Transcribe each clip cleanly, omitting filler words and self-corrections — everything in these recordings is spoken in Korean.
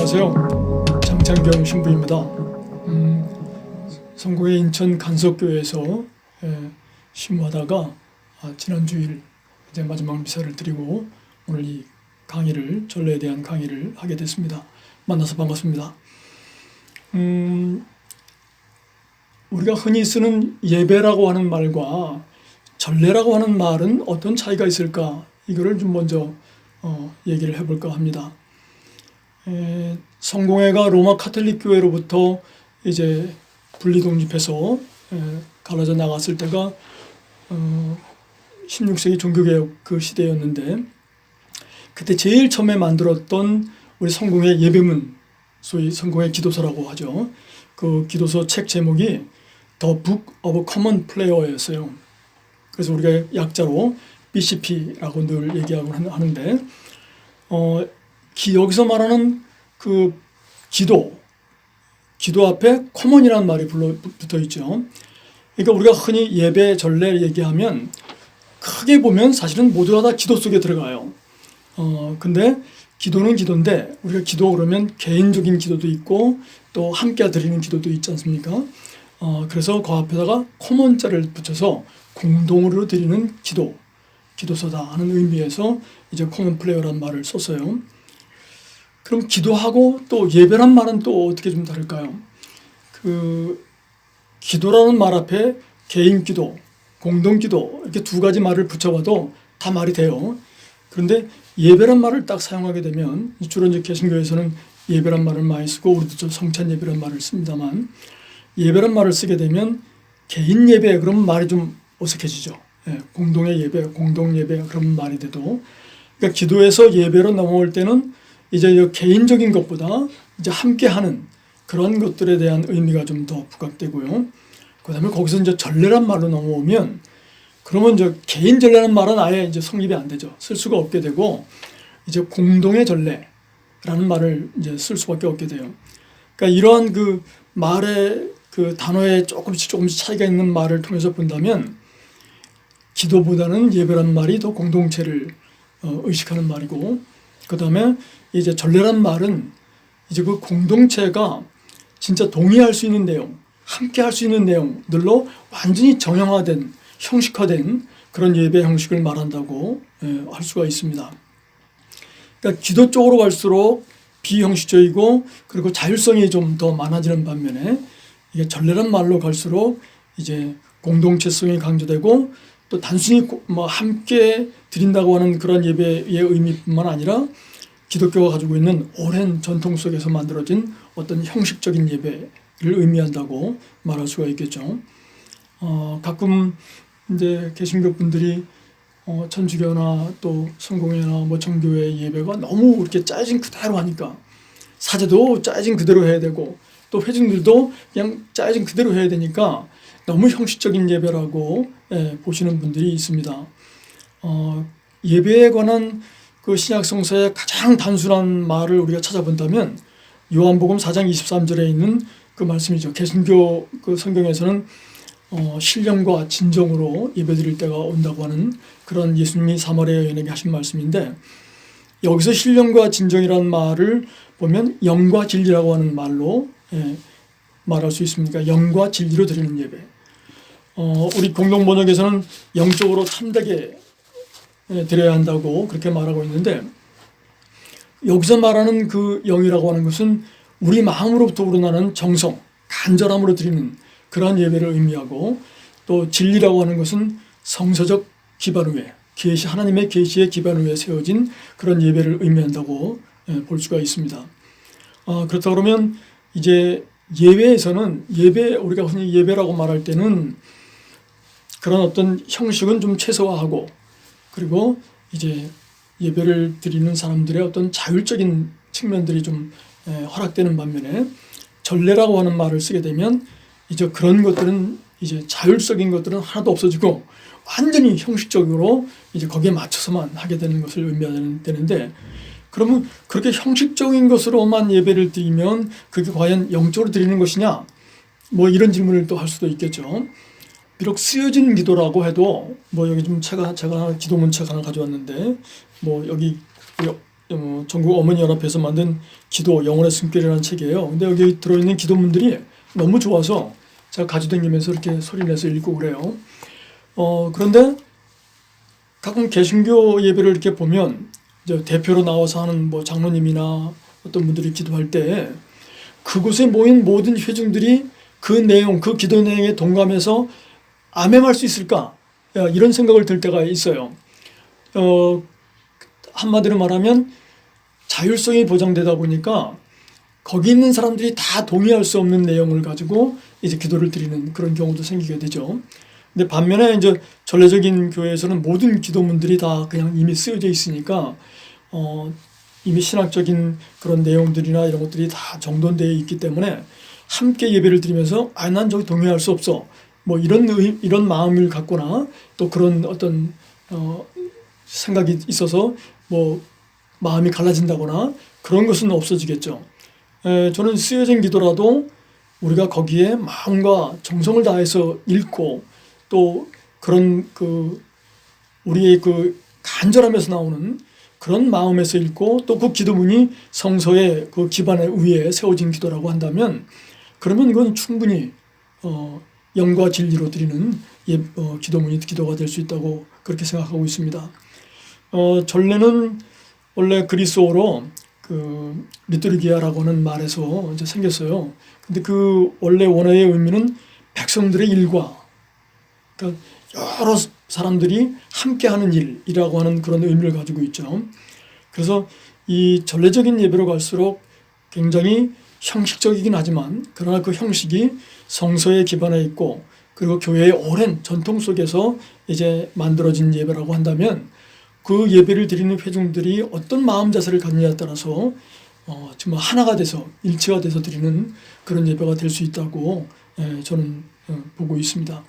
안녕하세요. 장창경 신부입니다. 성공회 인천 간석교회에서 심호하다가 지난 주일 이제 마지막 미사를 드리고 오늘 이 강의를, 전례에 대한 강의를 하게 됐습니다. 만나서 반갑습니다. 우리가 흔히 쓰는 예배라고 하는 말과 전례라고 하는 말은 어떤 차이가 있을까? 이거를 좀 먼저 얘기를 해볼까 합니다. 성공회가 로마 카톨릭 교회로부터 이제 분리 독립해서 갈라져 나갔을 때가 16세기 종교개혁 그 시대였는데, 그때 제일 처음에 만들었던 우리 성공회 예배문, 소위 성공회 기도서라고 하죠. 그 기도서 책 제목이 The Book of Common Prayer였어요. 그래서 우리가 약자로 BCP라고 늘 얘기하고 하는데, 여기서 말하는 그 기도 앞에 커먼이라는 말이 붙어 있죠. 그러니까 우리가 흔히 예배, 전례 얘기하면 크게 보면 사실은 모두가 다 기도 속에 들어가요. 근데 기도는 기도인데, 우리가 기도 그러면 개인적인 기도도 있고 또 함께 드리는 기도도 있지 않습니까? 그래서 그 앞에다가 커먼자를 붙여서 공동으로 드리는 기도서다 하는 의미에서 이제 커먼 플레이어라는 말을 썼어요. 그럼 기도하고 또 예배란 말은 또 어떻게 좀 다를까요? 그 기도라는 말 앞에 개인 기도, 공동 기도 이렇게 두 가지 말을 붙여봐도 다 말이 돼요. 그런데 예배란 말을 딱 사용하게 되면, 주로 이제 개신교에서는 예배란 말을 많이 쓰고 우리도 좀 성찬 예배란 말을 씁니다만, 예배란 말을 쓰게 되면 개인 예배 그러면 말이 좀 어색해지죠. 공동의 예배, 공동 예배 그런 말이 돼도, 그러니까 기도에서 예배로 넘어올 때는 이제 개인적인 것보다 이제 함께하는 그런 것들에 대한 의미가 좀 더 부각되고요. 그다음에 거기서 이제 전례란 말로 넘어오면, 그러면 이제 개인 전례라는 말은 아예 이제 성립이 안 되죠. 쓸 수가 없게 되고, 이제 공동의 전례라는 말을 이제 쓸 수밖에 없게 돼요. 그러니까 이러한 그 말의 그 단어에 조금씩 차이가 있는 말을 통해서 본다면, 기도보다는 예배라는 말이 더 공동체를 의식하는 말이고, 그 다음에 이제 전례란 말은 이제 그 공동체가 진짜 동의할 수 있는 내용, 함께 할 수 있는 내용들로 완전히 정형화된, 형식화된 그런 예배 형식을 말한다고 할 수가 있습니다. 그러니까 기도 쪽으로 갈수록 비형식적이고 그리고 자율성이 좀 더 많아지는 반면에, 이게 전례란 말로 갈수록 이제 공동체성이 강조되고, 또 단순히 뭐 함께 드린다고 하는 그런 예배의 의미뿐만 아니라 기독교가 가지고 있는 오랜 전통 속에서 만들어진 어떤 형식적인 예배를 의미한다고 말할 수가 있겠죠. 가끔 이제 개신교 분들이 천주교나 또 성공회나 뭐 정교회 예배가 너무 이렇게 짜여진 그대로 하니까, 사제도 짜여진 그대로 해야 되고 또 회중들도 그냥 짜여진 그대로 해야 되니까 너무 형식적인 예배라고 보시는 분들이 있습니다. 예배에 관한 그 신약 성서의 가장 단순한 말을 우리가 찾아본다면 요한복음 4장 23절에 있는 그 말씀이죠. 개신교 그 성경에서는 신령과 진정으로 예배드릴 때가 온다고 하는 그런 예수님이 사마리아 여인에게 하신 말씀인데, 여기서 신령과 진정이라는 말을 보면 영과 진리라고 하는 말로 말할 수 있습니다. 영과 진리로 드리는 예배. 우리 공동번역에서는 영적으로 참되게 드려야 한다고 그렇게 말하고 있는데, 여기서 말하는 그 영이라고 하는 것은 우리 마음으로부터 우러나는 정성, 간절함으로 드리는 그러한 예배를 의미하고, 또 진리라고 하는 것은 성서적 기반 위에, 하나님의 계시의 기반 위에 세워진 그런 예배를 의미한다고 볼 수가 있습니다. 그렇다 그러면 이제 예배에서는 우리가 흔히 예배라고 말할 때는 그런 어떤 형식은 좀 최소화하고, 그리고 이제 예배를 드리는 사람들의 어떤 자율적인 측면들이 좀 허락되는 반면에, 전례라고 하는 말을 쓰게 되면 이제 그런 것들은 이제 자율적인 것들은 하나도 없어지고 완전히 형식적으로 이제 거기에 맞춰서만 하게 되는 것을 의미하는데, 그러면 그렇게 형식적인 것으로만 예배를 드리면 그게 과연 영적으로 드리는 것이냐? 뭐 이런 질문을 또 할 수도 있겠죠. 비록 쓰여진 기도라고 해도, 뭐 여기 좀 제가 기도문 책 하나 가져왔는데, 뭐 여기 전국 어머니 연합회에서 만든 기도 영혼의 숨결이라는 책이에요. 근데 여기 들어있는 기도문들이 너무 좋아서 제가 가져다니면서 이렇게 소리내서 읽고 그래요. 그런데 가끔 개신교 예배를 이렇게 보면 이제 대표로 나와서 하는 뭐 장로님이나 어떤 분들이 기도할 때 그곳에 모인 모든 회중들이 그 내용, 그 기도 내용에 동감해서 아멘할 수 있을까? 이런 생각을 들 때가 있어요. 한마디로 말하면 자율성이 보장되다 보니까 거기 있는 사람들이 다 동의할 수 없는 내용을 가지고 이제 기도를 드리는 그런 경우도 생기게 되죠. 근데 반면에 이제 전례적인 교회에서는 모든 기도문들이 다 그냥 이미 쓰여져 있으니까 이미 신학적인 그런 내용들이나 이런 것들이 다 정돈되어 있기 때문에 함께 예배를 드리면서 난 저기 동의할 수 없어. 뭐 이런 마음을 갖거나 또 그런 어떤 생각이 있어서 뭐 마음이 갈라진다거나 그런 것은 없어지겠죠. 저는 쓰여진 기도라도 우리가 거기에 마음과 정성을 다해서 읽고 또 그런 우리의 간절함에서 나오는 그런 마음에서 읽고 또 그 기도문이 성서의 그 기반의 위에 세워진 기도라고 한다면 그러면 이건 충분히 영과 진리로 드리는 기도문이 기도가 될 수 있다고 그렇게 생각하고 있습니다. 전례는 원래 그리스어로 리투르기아라고 하는 말에서 이제 생겼어요. 근데 그 원래 원어의 의미는 백성들의 일과, 그러니까 여러 사람들이 함께하는 일이라고 하는 그런 의미를 가지고 있죠. 그래서 이 전례적인 예배로 갈수록 굉장히 형식적이긴 하지만 그러나 그 형식이 성서에 기반해 있고 그리고 교회의 오랜 전통 속에서 이제 만들어진 예배라고 한다면 그 예배를 드리는 회중들이 어떤 마음 자세를 갖느냐에 따라서 정말 하나가 돼서 일치가 돼서 드리는 그런 예배가 될 수 있다고 저는 보고 있습니다.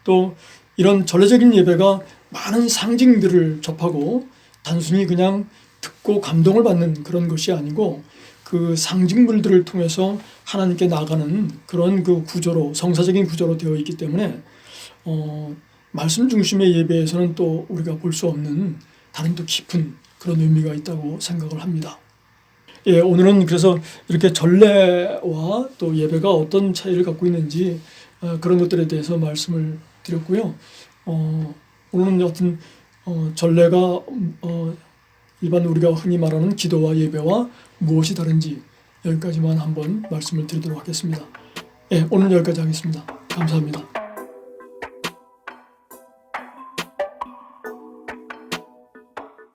또 이런 전례적인 예배가 많은 상징들을 접하고 단순히 그냥 듣고 감동을 받는 그런 것이 아니고 그 상징물들을 통해서 하나님께 나가는 그런 그 구조로 성사적인 구조로 되어 있기 때문에 말씀 중심의 예배에서는 또 우리가 볼 수 없는 다른 또 깊은 그런 의미가 있다고 생각을 합니다. 오늘은 그래서 이렇게 전례와 또 예배가 어떤 차이를 갖고 있는지 그런 것들에 대해서 말씀을 드렸고요. 오늘은 여튼 전례가 일반 우리가 흔히 말하는 기도와 예배와 무엇이 다른지 여기까지만 한번 말씀을 드리도록 하겠습니다. 오늘 여기까지 하겠습니다. 감사합니다.